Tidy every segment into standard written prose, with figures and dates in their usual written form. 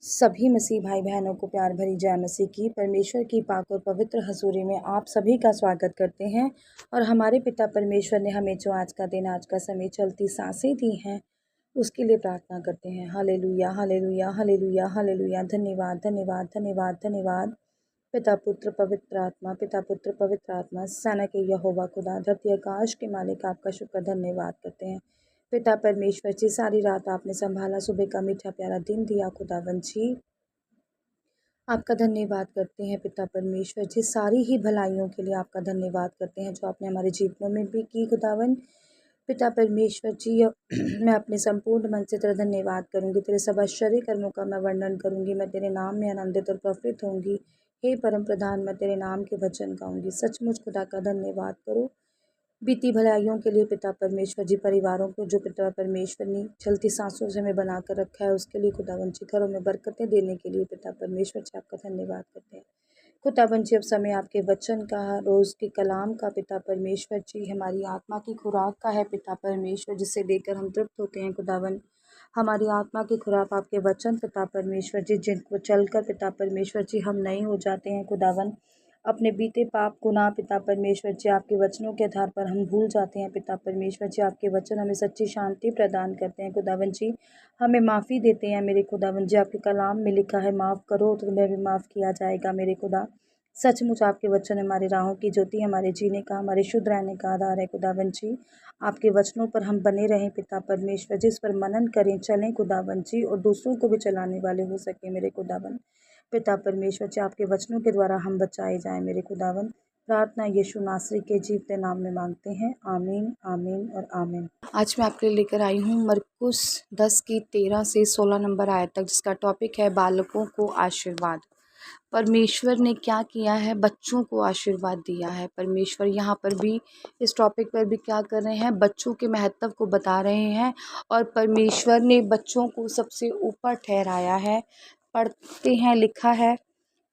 सभी मसीह भाई बहनों को प्यार भरी जय मसीह की। परमेश्वर की पाक और पवित्र हजूरी में आप सभी का स्वागत करते हैं। और हमारे पिता परमेश्वर ने हमें जो आज का दिन, आज का समय, चलती सांसें दी हैं, उसके लिए प्रार्थना करते हैं। Hallelujah, hallelujah, hallelujah, hallelujah. धन्यवाद, धन्यवाद, धन्यवाद, धन्यवाद। पिता पुत्र पवित्र आत्मा, पिता पुत्र पवित्र आत्मा, सेना के यहोवा खुदा, धरती आकाश के मालिक, आपका शुक्र धन्यवाद करते हैं। पिता परमेश्वर जी, सारी रात आपने संभाला, सुबह का मीठा प्यारा दिन दिया खुदावन जी, आपका धन्यवाद करते हैं। पिता परमेश्वर जी, सारी ही भलाइयों के लिए आपका धन्यवाद करते हैं जो आपने हमारे जीवनों में भी की खुदावन। पिता परमेश्वर जी, मैं अपने संपूर्ण मन से तेरा धन्यवाद करूंगी, तेरे सब आश्चर्य कर्मों का मैं वर्णन करूंगी, मैं तेरे नाम में आनंदित और प्रफुल्लित होंगी। हे परम प्रधान, मैं तेरे नाम के वचन गाऊंगी। सचमुच खुदा का धन्यवाद करो बीती भलाइयों के लिए पिता परमेश्वर जी, परिवारों को जो पिता परमेश्वर ने चलती सांसों से हमें बनाकर रखा है उसके लिए खुदावन जी, घरों में बरकतें देने के लिए पिता परमेश्वर जी आपका धन्यवाद करते हैं। खुदावन जी, अब समय आपके वचन का, रोज़ के कलाम का पिता परमेश्वर जी, हमारी आत्मा की खुराक का है पिता परमेश्वर, जिसे देकर हम तृप्त होते हैं खुदावन। हमारी आत्मा की खुराक आपके वचन पिता परमेश्वर जी, जिनको चलकर पिता परमेश्वर जी हम नए हो जाते हैं खुदावन। अपने बीते पाप गुनाह पिता परमेश्वर जी, आपके वचनों के आधार पर हम भूल जाते हैं पिता परमेश्वर जी। आपके वचन हमें सच्ची शांति प्रदान करते हैं खुदावन जी, हमें माफ़ी देते हैं मेरे खुदावन जी। आपके कलाम में लिखा है, माफ़ करो तो तुम्हें भी माफ़ किया जाएगा मेरे खुदा। सचमुच आपके वचन हमारी राहों की ज्योति, हमारे जीने का, हमारे शुद्ध रहने का आधार है खुदावन जी। आपके वचनों पर हम बने रहें पिता परमेश्वर जी, इस पर मनन करें, चलें खुदावन जी, और दूसरों को भी चलाने वाले हो सके मेरे खुदावन। पिता परमेश्वर जी, आपके वचनों के द्वारा हम बचाए जाएं मेरे खुदावन। प्रार्थना यीशु नासरी के जीवते नाम में मांगते हैं, आमीन, आमीन और आमीन। आज मैं आपके लिए लेकर आई हूँ मरकुस 10 की 13 से 16 नंबर आयत तक, जिसका टॉपिक है बालकों को आशीर्वाद। परमेश्वर ने क्या किया है, बच्चों को आशीर्वाद दिया है। परमेश्वर यहाँ पर भी इस टॉपिक पर भी क्या कर रहे हैं, बच्चों के महत्व को बता रहे हैं। और परमेश्वर ने बच्चों को सबसे ऊपर ठहराया है। पढ़ते हैं, लिखा है,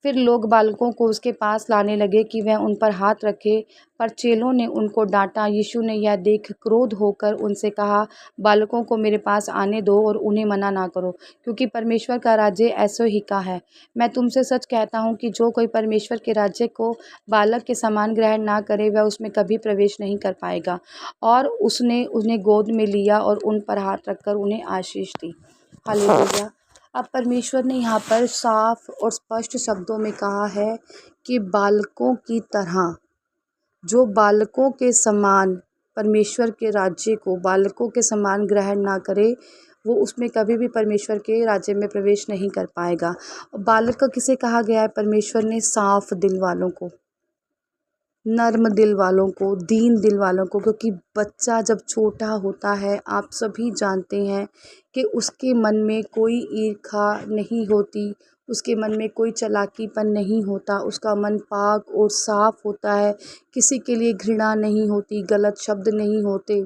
फिर लोग बालकों को उसके पास लाने लगे कि वह उन पर हाथ रखे, पर चेलों ने उनको डांटा। यीशु ने यह देख क्रोध होकर उनसे कहा, बालकों को मेरे पास आने दो और उन्हें मना ना करो, क्योंकि परमेश्वर का राज्य ऐसो ही का है। मैं तुमसे सच कहता हूँ कि जो कोई परमेश्वर के राज्य को बालक के समान ग्रहण ना करे, वह उसमें कभी प्रवेश नहीं कर पाएगा। और उसने उन्हें गोद में लिया और उन पर हाथ रखकर उन्हें आशीष दी। हालेलुया। अब परमेश्वर ने यहाँ पर साफ और स्पष्ट शब्दों में कहा है कि बालकों की तरह, जो बालकों के समान परमेश्वर के राज्य को बालकों के समान ग्रहण ना करे, वो उसमें कभी भी परमेश्वर के राज्य में प्रवेश नहीं कर पाएगा। बालक किसे कहा गया है? परमेश्वर ने साफ दिल वालों को, नर्म दिल वालों को, दीन दिल वालों को। क्योंकि बच्चा जब छोटा होता है, आप सभी जानते हैं कि उसके मन में कोई ईर्ष्या नहीं होती, उसके मन में कोई चालाकीपन नहीं होता, उसका मन पाक और साफ होता है, किसी के लिए घृणा नहीं होती, गलत शब्द नहीं होते,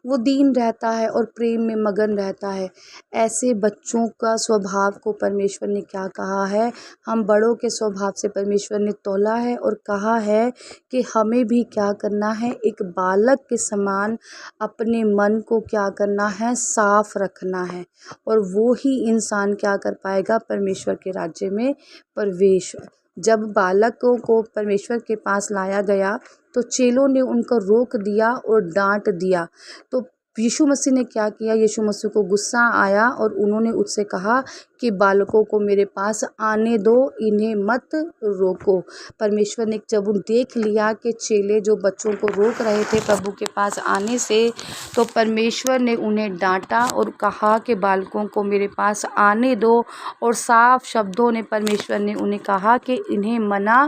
वो दीन रहता है और प्रेम में मगन रहता है। ऐसे बच्चों का स्वभाव को परमेश्वर ने क्या कहा है, हम बड़ों के स्वभाव से परमेश्वर ने तौला है और कहा है कि हमें भी क्या करना है, एक बालक के समान अपने मन को क्या करना है, साफ रखना है। और वो ही इंसान क्या कर पाएगा, परमेश्वर के राज्य में प्रवेश। जब बालकों को परमेश्वर के पास लाया गया तो चेलों ने उनको रोक दिया और डांट दिया। तो यीशु मसीह ने क्या किया, यीशु मसीह को गुस्सा आया और उन्होंने उससे कहा कि बालकों को मेरे पास आने दो, इन्हें मत रोको। परमेश्वर ने जब उन देख लिया कि चेले जो बच्चों को रोक रहे थे प्रभु के पास आने से, तो परमेश्वर ने उन्हें डांटा और कहा कि बालकों को मेरे पास आने दो। और साफ शब्दों ने परमेश्वर ने उन्हें कहा कि इन्हें मना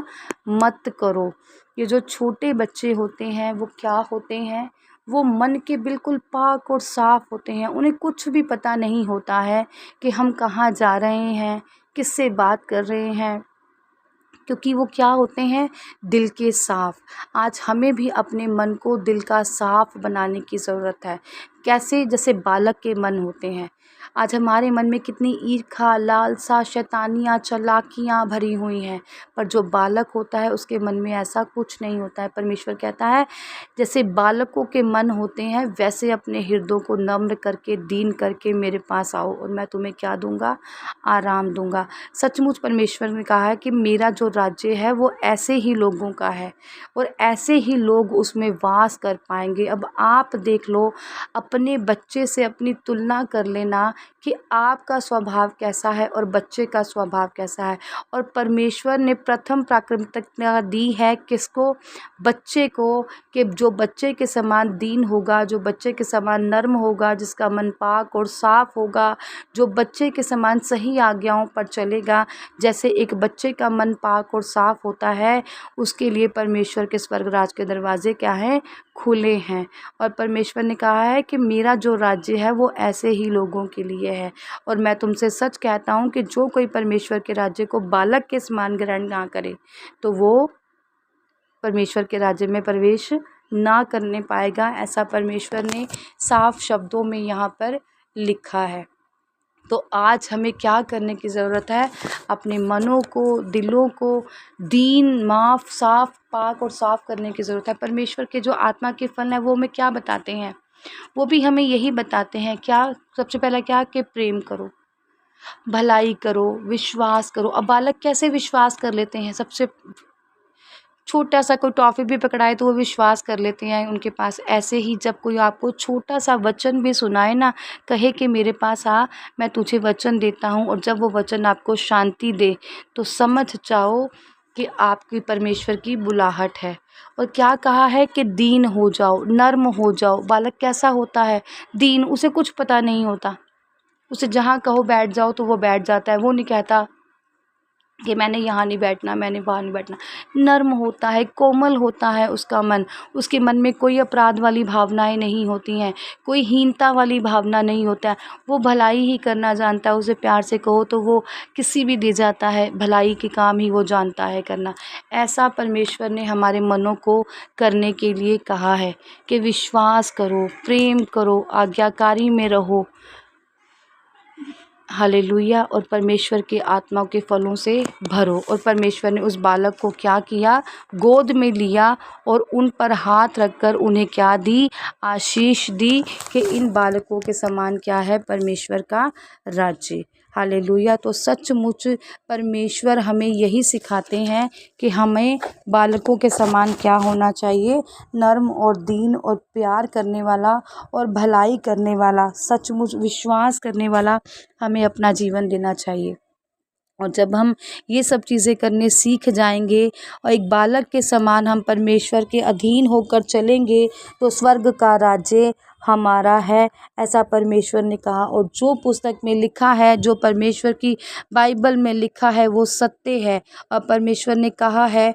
मत करो। ये जो छोटे बच्चे होते हैं वो क्या होते हैं, वो मन के बिल्कुल पाक और साफ होते हैं। उन्हें कुछ भी पता नहीं होता है कि हम कहाँ जा रहे हैं, किससे बात कर रहे हैं, क्योंकि वो क्या होते हैं, दिल के साफ। आज हमें भी अपने मन को दिल का साफ बनाने की ज़रूरत है। कैसे? जैसे बालक के मन होते हैं। आज हमारे मन में कितनी ईर्ष्या, लालसा, शैतानियाँ, चालाकियाँ भरी हुई हैं, पर जो बालक होता है उसके मन में ऐसा कुछ नहीं होता है। परमेश्वर कहता है जैसे बालकों के मन होते हैं वैसे अपने हृदय को नम्र करके, दीन करके मेरे पास आओ और मैं तुम्हें क्या दूंगा? आराम दूंगा। सचमुच परमेश्वर ने कहा है कि मेरा जो राज्य है वो ऐसे ही लोगों का है और ऐसे ही लोग उसमें वास कर पाएंगे। अब आप देख लो, अपने बच्चे से अपनी तुलना कर लेना कि आपका स्वभाव कैसा है और बच्चे का स्वभाव कैसा है। और परमेश्वर ने प्रथम प्राथमिकता दी है किसको? बच्चे को, कि जो बच्चे के समान दीन होगा, जो बच्चे के समान नर्म होगा, जिसका मन पाक और साफ होगा, जो बच्चे के समान सही आज्ञाओं पर चलेगा। जैसे एक बच्चे का मन पाक और साफ होता है, उसके लिए परमेश्वर के स्वर्ग राज के दरवाजे क्या हैं? खुले हैं। और परमेश्वर ने कहा है कि मेरा जो राज्य है वो ऐसे ही लोगों के लिए है। और मैं तुमसे सच कहता हूँ कि जो कोई परमेश्वर के राज्य को बालक के समान ग्रहण ना करे तो वो परमेश्वर के राज्य में प्रवेश ना करने पाएगा। ऐसा परमेश्वर ने साफ शब्दों में यहाँ पर लिखा है। तो आज हमें क्या करने की ज़रूरत है? अपने मनों को, दिलों को दीन, माफ़, साफ, पाक और साफ करने की ज़रूरत है। परमेश्वर के जो आत्मा के फल हैं वो हमें क्या बताते हैं? वो भी हमें यही बताते हैं क्या? सबसे पहला क्या? कि प्रेम करो, भलाई करो, विश्वास करो। अब बालक कैसे विश्वास कर लेते हैं? सबसे छोटा सा कोई टॉफ़ी भी पकड़ाए तो वो विश्वास कर लेते हैं उनके पास। ऐसे ही जब कोई आपको छोटा सा वचन भी सुनाए ना, कहे कि मेरे पास आ, मैं तुझे वचन देता हूँ, और जब वो वचन आपको शांति दे तो समझ जाओ कि आपकी परमेश्वर की बुलाहट है। और क्या कहा है कि दीन हो जाओ, नर्म हो जाओ। बालक कैसा होता है? दीन। उसे कुछ पता नहीं होता, उसे जहाँ कहो बैठ जाओ तो वो बैठ जाता है। वो नहीं कहता कि मैंने यहाँ नहीं बैठना, मैंने वहाँ नहीं बैठना। नर्म होता है, कोमल होता है उसका मन। उसके मन में कोई अपराध वाली भावनाएं नहीं होती हैं, कोई हीनता वाली भावना नहीं होता है। वो भलाई ही करना जानता है। उसे प्यार से कहो तो वो किसी भी दे जाता है, भलाई के काम ही वो जानता है करना। ऐसा परमेश्वर ने हमारे मनों को करने के लिए कहा है कि विश्वास करो, प्रेम करो, आज्ञाकारी में रहो। हालेलुया। और परमेश्वर के आत्मा के फलों से भरो। और परमेश्वर ने उस बालक को क्या किया? गोद में लिया और उन पर हाथ रखकर उन्हें क्या दी? आशीष दी कि इन बालकों के समान क्या है? परमेश्वर का राज्य। हालेलुया। तो सचमुच परमेश्वर हमें यही सिखाते हैं कि हमें बालकों के समान क्या होना चाहिए? नर्म और दीन और प्यार करने वाला और भलाई करने वाला, सचमुच विश्वास करने वाला हमें अपना जीवन देना चाहिए। और जब हम ये सब चीज़ें करने सीख जाएंगे और एक बालक के समान हम परमेश्वर के अधीन होकर चलेंगे तो स्वर्ग का राज्य हमारा है, ऐसा परमेश्वर ने कहा। और जो पुस्तक में लिखा है, जो परमेश्वर की बाइबल में लिखा है वो सत्य है। और परमेश्वर ने कहा है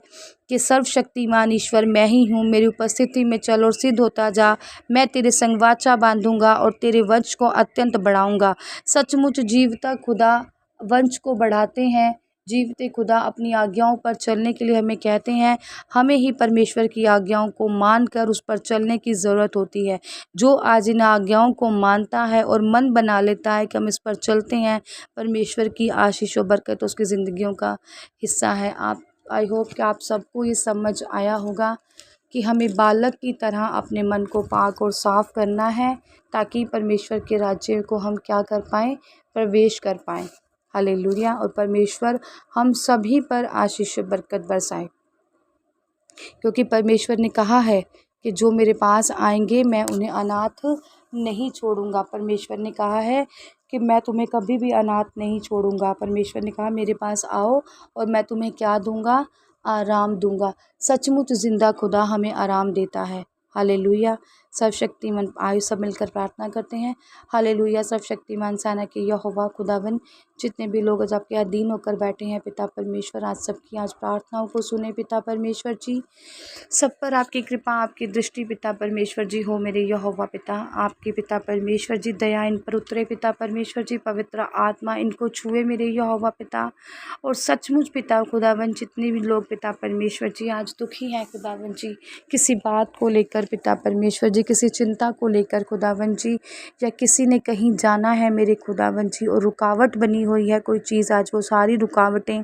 कि सर्वशक्तिमान ईश्वर मैं ही हूँ, मेरी उपस्थिति में चल और सिद्ध होता जा। मैं तेरे संग वाचा बांधूंगा और तेरे वंश को अत्यंत बढ़ाऊंगा। सचमुच जीवता खुदा वंश को बढ़ाते हैं। जीवते खुदा अपनी आज्ञाओं पर चलने के लिए हमें कहते हैं। हमें ही परमेश्वर की आज्ञाओं को मानकर उस पर चलने की ज़रूरत होती है। जो आज इन आज्ञाओं को मानता है और मन बना लेता है कि हम इस पर चलते हैं, परमेश्वर की आशीष और बरकत उसकी ज़िंदगियों का हिस्सा है। आई होप कि आप सबको ये समझ आया होगा कि हमें बालक की तरह अपने मन को पाक और साफ़ करना है ताकि परमेश्वर के राज्य को हम क्या कर पाएँ? प्रवेश कर पाएँ। हालेलुया। और परमेश्वर हम सभी पर आशीष बरकत बरसाए, क्योंकि परमेश्वर ने कहा है कि जो मेरे पास आएंगे मैं उन्हें अनाथ नहीं छोड़ूंगा। परमेश्वर ने कहा है कि मैं तुम्हें कभी भी अनाथ नहीं छोड़ूंगा। परमेश्वर ने कहा मेरे पास आओ और मैं तुम्हें क्या दूंगा? आराम दूंगा। सचमुच जिंदा खुदा हमें आराम देता है। हालेलुया। सर्वशक्तिमान, आयु सब मिलकर प्रार्थना करते हैं। हालेलुया। सर्वशक्तिमान सेना के यहोवा खुदावन, जितने भी लोग आज आपके अधीन होकर बैठे हैं पिता परमेश्वर, आज सबकी आज प्रार्थनाओं को सुने पिता परमेश्वर जी। सब पर आपकी कृपा, आपकी दृष्टि पिता परमेश्वर जी हो मेरे यहोवा पिता। आपके पिता परमेश्वर जी दया इन पर उतरे पिता परमेश्वर जी। पवित्र आत्मा इनको छुए मेरे यहोवा पिता। और सचमुच पिता खुदावन, जितने भी लोग पिता परमेश्वर जी आज दुखी हैं खुदावन जी, किसी बात को लेकर पिता परमेश्वर जी, मुझे किसी चिंता को लेकर खुदावन जी, या किसी ने कहीं जाना है मेरे खुदावन जी और रुकावट बनी हुई है कोई चीज़, आज वो सारी रुकावटें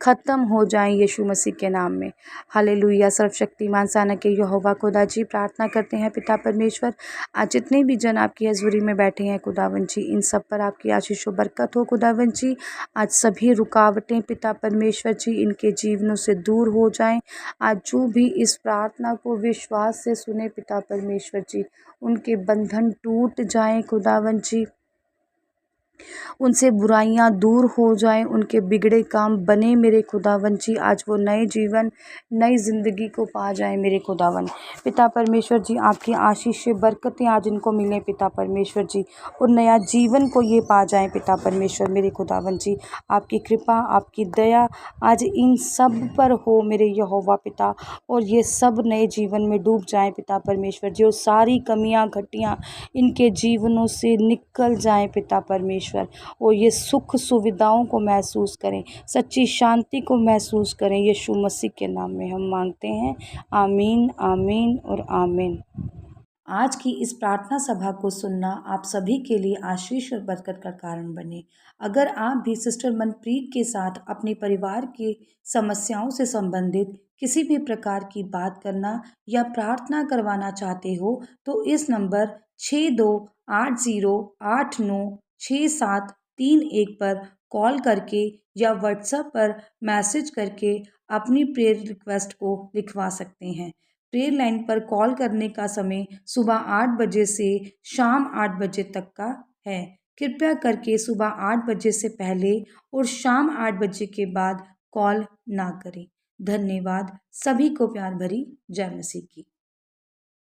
ख़त्म हो जाएं यीशु मसीह के नाम में। हालेलुया। सर्वशक्तिमान साना के यहोवा खुदा जी, प्रार्थना करते हैं पिता परमेश्वर, आज जितने भी जन आपकी हज़ूरी में बैठे हैं खुदावन जी, इन सब पर आपकी आशीष व बरकत हो खुदावन जी। आज सभी रुकावटें पिता परमेश्वर जी इनके जीवनों से दूर हो जाएं। आज जो भी इस प्रार्थना को विश्वास से सुने पिता परमेश्वर जी, उनके बंधन टूट जाएं खुदावन जी, उनसे बुराइयां दूर हो जाएं, उनके बिगड़े काम बने मेरे खुदावन जी। आज वो नए जीवन, नई ज़िंदगी को पा जाएं मेरे खुदावन। पिता परमेश्वर जी, आपकी आशीष बरकतें आज इनको मिलें पिता परमेश्वर जी, और नया जीवन को ये पा जाएं पिता परमेश्वर मेरे खुदावन जी। आपकी कृपा, आपकी दया आज इन सब पर हो मेरे यहोवा पिता, और ये सब नए जीवन में डूब जाएं पिता परमेश्वर जी, और सारी कमियां घटियां इनके जीवनों से निकल जाएं पिता परमेश्वर, और ये सुख सुविधाओं को महसूस करें, सच्ची शांति को महसूस करें। यीशु मसीह के नाम में हम मांगते हैं, आमीन, आमीन और आमीन। आज की इस प्रार्थना सभा को सुनना आप सभी के लिए आशीष और बरकत का कारण बने। अगर आप भी सिस्टर मनप्रीत के साथ अपने परिवार की समस्याओं से संबंधित किसी भी प्रकार की बात करना या प्रार्थना करवाना चाहते हो, तो इस नंबर 6280896731 पर कॉल करके या व्हाट्सएप पर मैसेज करके अपनी प्रेयर रिक्वेस्ट को लिखवा सकते हैं। प्रेयर लाइन पर कॉल करने का समय सुबह 8 बजे से शाम 8 बजे तक का है। कृपया करके सुबह 8 बजे से पहले और शाम 8 बजे के बाद कॉल ना करें। धन्यवाद। सभी को प्यार भरी जय मसीह की।